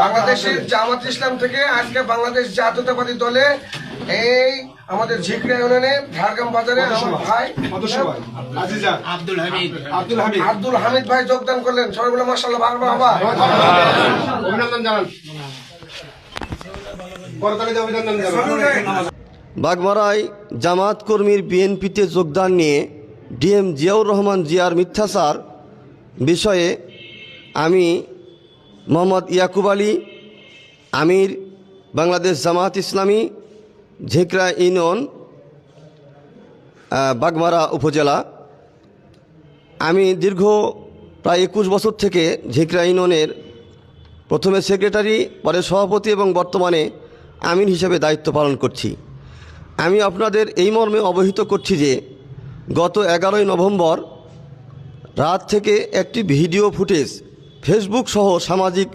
বাংলাদেশের জামাত ইসলাম থেকে আজকে বাংলাদেশ জাতীয়তাবাদী দলে এই আমাদের ঝিকরা ইউনিয়নে ঝাড়গ্রাম বাজারে আমার ভাই আব্দুল হামিদ ভাই যোগদান করলেন। সবাই বলে মাশাআল্লাহ, বাবা অভিনন্দন জানান। বাগমারায় জামাত কর্মীর বিএনপিতে যোগদান নিয়ে ডিএম জিয়াউর রহমান জিয়ার মিথ্যাচার বিষয়ে আমি মোহাম্মদ ইয়াকুব আলী, আমির বাংলাদেশ জামাত ইসলামী ঝিকরা ইউনিয়ন বাগমারা উপজেলা, আমি দীর্ঘ প্রায় 21 বছর থেকে ঝিকরা ইউনিয়নের প্রথমে সেক্রেটারি, পরে সভাপতি এবং বর্তমানে আমির হিসেবে দায়িত্ব পালন করছি। আমি আপনাদের এই মর্মে অবহিত করছি যে গত 11ই নভেম্বর রাত থেকে একটি ভিডিও ফুটেজ ফেসবুক সহ সামাজিক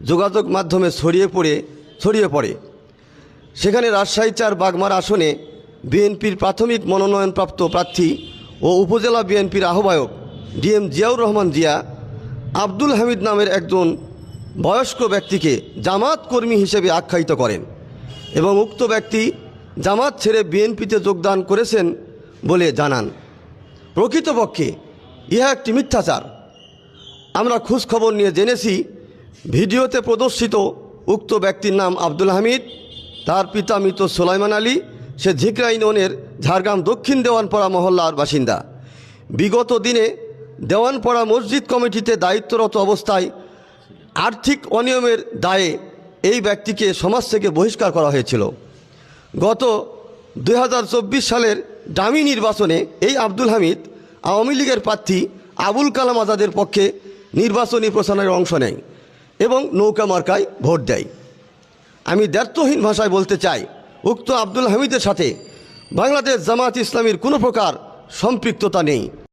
যোগাযোগ মাধ্যমে ছড়িয়ে পড়ে। সেখানে রাজশাহী 4 বাগমারা আসনে বিএনপির প্রাথমিক মনোনয়নপ্রাপ্ত প্রার্থী ও উপজেলা বিএনপির আহ্বায়ক ডিএম জিয়াউর রহমান জিয়া আব্দুল হামিদ নামের একজন বয়স্ক ব্যক্তিকে জামাত কর্মী হিসেবে আখ্যায়িত করেন এবং উক্ত ব্যক্তি জামাত ছেড়ে বিএনপিতে যোগদান করেছেন বলে জানান। প্রকৃতপক্ষে ইহা একটি মিথ্যাচার। আমরা খোঁজখবর নিয়ে জেনেছি ভিডিওতে প্রদর্শিত উক্ত ব্যক্তির নাম আব্দুল হামিদ, তার পিতা মৃত সোলাইমান আলী, সে ঝিকরা ইউনিয়নের ঝাড়গ্রাম দক্ষিণ দেওয়ানপাড়া মহল্লার বাসিন্দা। বিগত দিনে দেওয়ানপাড়া মসজিদ কমিটিতে দায়িত্বরত অবস্থায় আর্থিক অনিয়মের দায়ে এই ব্যক্তিকে সমাজ থেকে বহিষ্কার করা হয়েছিল। গত 2024 সালের ডামি নির্বাচনে এই আব্দুল হামিদ আওয়ামী লীগের প্রার্থী আবুল কালাম আজাদের পক্ষে নির্বাচনী প্রচারের অংশ নেয় এবং নৌকা মার্কায় ভোট দেয়। আমি দ্ব্যর্থহীন ভাষায় বলতে চাই, উক্ত আব্দুল হামিদের সাথে বাংলাদেশ জামাত ইসলামীর কোনো প্রকার সম্পৃক্ততা নেই।